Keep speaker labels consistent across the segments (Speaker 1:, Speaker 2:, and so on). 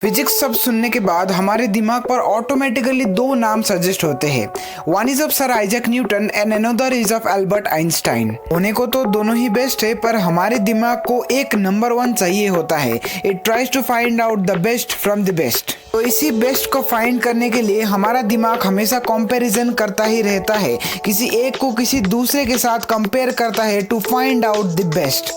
Speaker 1: Physics शब्द सुनने के बाद हमारे दिमाग पर ऑटोमेटिकली दो नाम सजेस्ट होते हैं। One is of sir Isaac Newton and another is of Albert Einstein. होने को तो दोनों ही बेस्ट है, पर हमारे दिमाग को एक नंबर वन चाहिए होता है। It tries to find out the best from the best. तो इसी बेस्ट को फाइंड करने के लिए हमारा दिमाग हमेशा कंपैरिजन करता ही रहता है, किसी एक को किसी दूसरे के साथ कंपेयर करता है to find out the best.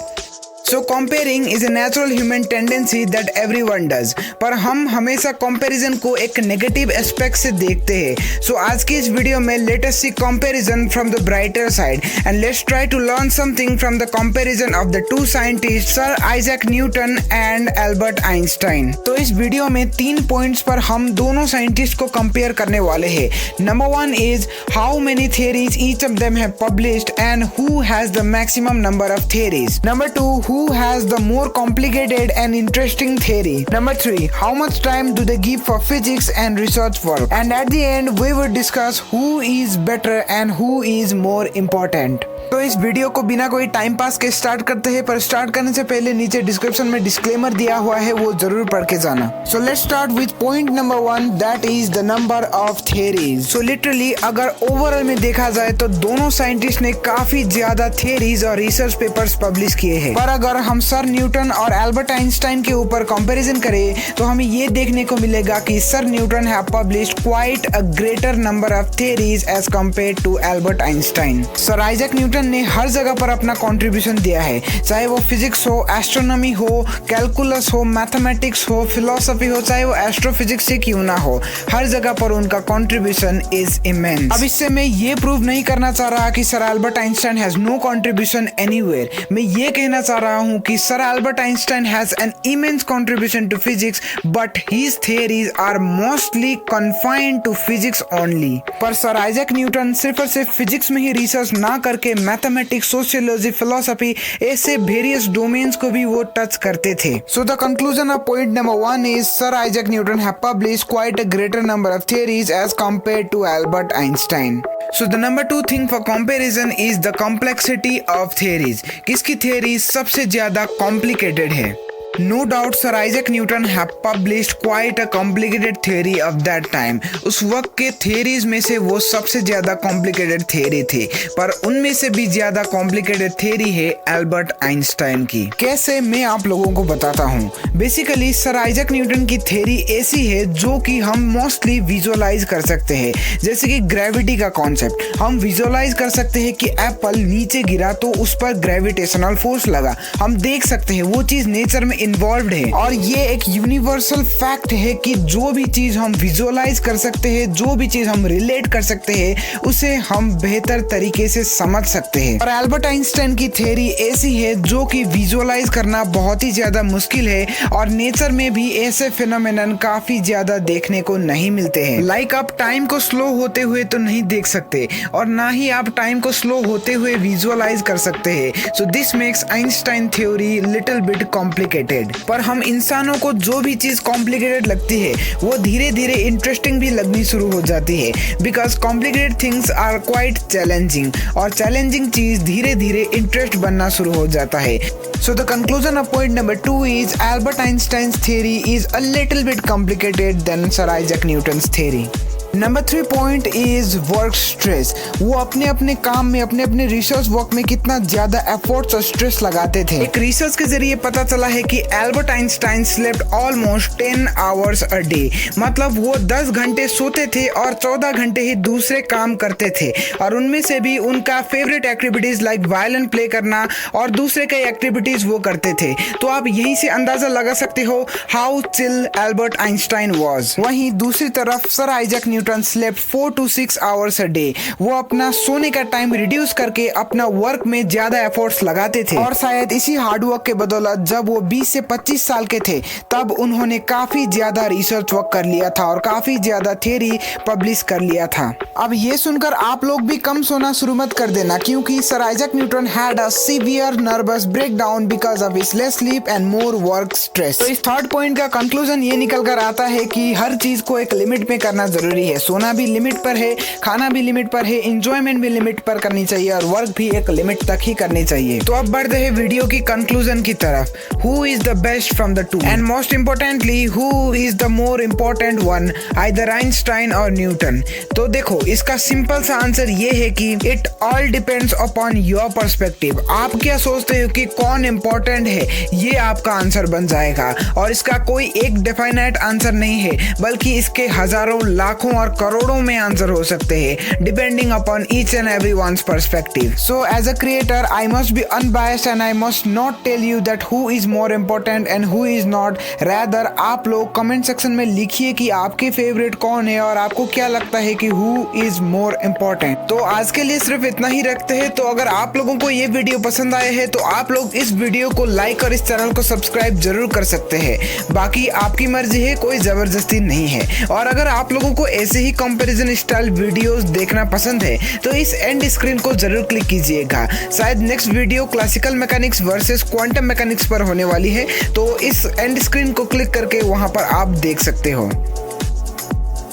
Speaker 1: So comparing is a natural human tendency that everyone does, पर हम हमेशा कंपैरिजन को एक नेगेटिव एस्पेक्ट से देखते हैं। So आज की इस वीडियो में let us see comparison from the brighter side and let's try to learn something from the comparison of the two scientists Sir Isaac Newton and Albert Einstein। तो इस video में 3 पॉइंट्स पर हम दोनों साइंटिस्ट को compare करने वाले हैं। Number 1 is how many theories each of them have published and who has the maximum number of theories। Number 2, who has the more complicated and interesting theory। Number 3, how much time do they give for physics and research work। And at the end we will discuss who is better and who is more important। तो इस video को बिना कोई time pass के start करते हैं, पर start करने से पहले नीचे डिस्क्रिप्शन में डिस्क्लेमर दिया हुआ है, वो जरूर पढ़ के जाना। So let's start with point number 1, that is the number of theories. So literally अगर ओवरऑल में देखा जाए तो दोनों साइंटिस्ट ने काफी ज्यादा थियरीज और रिसर्च पेपर्स पब्लिश किए हैं, पर अगर हम सर न्यूटन और एल्बर्ट आइंस्टाइन के ऊपर कंपैरिजन करें तो हमें ये देखने को मिलेगा कि sir Newton have published quite a greater number of theories as compared to Albert Einstein. Sir Isaac Newton ने हर जगह पर अपना कंट्रीब्यूशन दिया है, चाहे वो फिजिक्स हो, एस्ट्रोनॉमी हो, कैलकुलस हो, मैथमेटिक्स हो, फिलोसफी हो, चाहे वो एस्ट्रोफिजिक्स से क्यों ना हो, हर जगह पर उनका कंट्रीब्यूशन इज इमेंस। अब इससे मैं ये प्रूव नहीं करना चाह रहा कि sir Albert Einstein has no contribution anywhere. मैं ये कहना चाह रहा हूँ कि sir Albert Einstein has an immense contribution to physics, but his theories are mostly confined to physics only. पर सर आइजैक न्यूटन सिर्फ और सिर्फ फिजिक्स में ही रिसर्च ना करके मैथमेटिक्स, सोशियोलॉजी, फिलोसफी ऐसे वेरियस डोमेन्स को भी वो टच करते थे। So the conclusion of point number 1 is sir Isaac Newton have published quite a greater number of theories as compared to Albert Einstein. So the number 2 thing for comparison is the complexity of theories। किसकी theory सबसे ज्यादा complicated है? No doubt Sir Isaac Newton have published quite a complicated theory of that time। उस वक्त के theories में से वो सबसे ज्यादा complicated theory थे, पर उनमें से भी ज्यादा complicated theory है एल्बर्ट आइंस्टाइन की। कैसे, मैं आप लोगों को बताता हूँ। बेसिकली सर आइजैक न्यूटन की theory ऐसी है जो कि हम मोस्टली विजुअलाइज कर सकते हैं, जैसे कि ग्रेविटी का कॉन्सेप्ट। हम विजुअलाइज कर सकते हैं कि एप्पल नीचे गिरा तो उस पर ग्रेविटेशनल फोर्स लगा, हम देख सकते हैं वो चीज नेचर में इन्वॉल्व्ड है। और ये एक यूनिवर्सल फैक्ट है कि जो भी चीज हम विजुअलाइज कर सकते हैं, जो भी चीज हम रिलेट कर सकते हैं, उसे हम बेहतर तरीके से समझ सकते हैं। और एल्बर्ट आइंस्टाइन की थ्योरी ऐसी है जो कि विजुअलाइज करना बहुत ही ज्यादा मुश्किल है, और नेचर में भी ऐसे फिनोमेनन काफी ज्यादा देखने को नहीं मिलते हैं। लाइक आप टाइम को स्लो होते हुए तो नहीं देख सकते, और ना ही आप टाइम को स्लो होते हुए विजुअलाइज कर सकते हैं। So this makes Einstein theory little bit complicated. पर हम इंसानों को जो भी चीज कॉम्प्लिकेटेड लगती है वो धीरे धीरे इंटरेस्टिंग भी लगनी शुरू हो जाती है, because complicated things are quite challenging, और चैलेंजिंग चीज धीरे धीरे इंटरेस्ट बनना शुरू हो जाता है। So the conclusion of point number 2 is Albert Einstein's theory is a little bit complicated than Sir Isaac Newton's theory। Number 3 point is work stress. वो अपने अपने काम में, अपने अपने रिसर्च वर्क में कितना ज्यादा एफर्ट्स और स्ट्रेस लगाते थे। एक रिसर्च के जरिए पता चला है कि Albert Einstein slept almost 10 hours a day, मतलब वो 10 घंटे सोते थे और 14 घंटे ही दूसरे काम करते थे, और उनमें से भी उनका favourite activities like violin play करना और दूसरे कई एक्टिविटीज वो करते थे। तो आप यहीं से अंदाजा लगा सकते हो how chill Albert Einstein was. वहीं दूसरी तरफ sir Isaac Newton slept 4 to 6 hours a day. वो अपना सोने का टाइम रिड्यूस करके अपना वर्क में ज्यादा एफर्ट्स लगाते थे, और शायद इसी हार्डवर्क के बदौलत जब वो 20 से 25 साल के थे तब उन्होंने काफी ज्यादा रिसर्च वर्क कर लिया था और काफी ज्यादा थ्योरी पब्लिश कर लिया था। अब ये सुनकर आप लोग भी कम सोना शुरू मत कर देना, क्योंकि sir Isaac Newton had a severe nervous breakdown because of his less sleep and more work stress. तो इस थर्ड पॉइंट का कंक्लूजन ये निकल कर आता है कि हर चीज को एक लिमिट में करना जरूरी है। है, सोना भी लिमिट पर है, खाना भी लिमिट पर है, इंजॉयमेंट भी लिमिट पर करनी चाहिए और वर्क भी एक लिमिट तक ही करनी चाहिए। तो अब बढ़ते हैं वीडियो की कंक्लूजन की तरफ। Who is the best from the two and most importantly who is the more important one, either Einstein और न्यूटन। तो देखो इसका सिंपल सा आंसर ये है कि it all depends upon your perspective. आप क्या सोचते हो कि कौन इम्पोर्टेंट है, ये आपका आंसर बन जाएगा। और इसका कोई एक डेफिनेट आंसर नहीं है, बल्कि इसके हजारों, लाखों और करोड़ों में आंसर हो सकते हैं, depending upon each and every one's perspective. So as a creator I must be unbiased and I must not tell you that who is more important and who is not. Rather आप लोग comment section में लिखिए कि आपके favourite कौन है और आपको क्या लगता है कि हु इज मोर इम्पोर्टेंट। तो आज के लिए सिर्फ इतना ही रखते हैं। तो अगर आप लोगों को ये वीडियो पसंद आए है तो आप लोग इस वीडियो को लाइक और इस चैनल को सब्सक्राइब जरूर कर सकते हैं। बाकी आपकी मर्जी है, कोई जबरदस्ती नहीं है। और अगर आप लोगों को ऐसे ही कंपैरिजन स्टाइल वीडियोस देखना पसंद है तो इस एंड स्क्रीन को जरूर क्लिक कीजिएगा। शायद next video classical mechanics versus quantum mechanics पर होने वाली है, तो इस एंड स्क्रीन को क्लिक करके वहां पर आप देख सकते हो।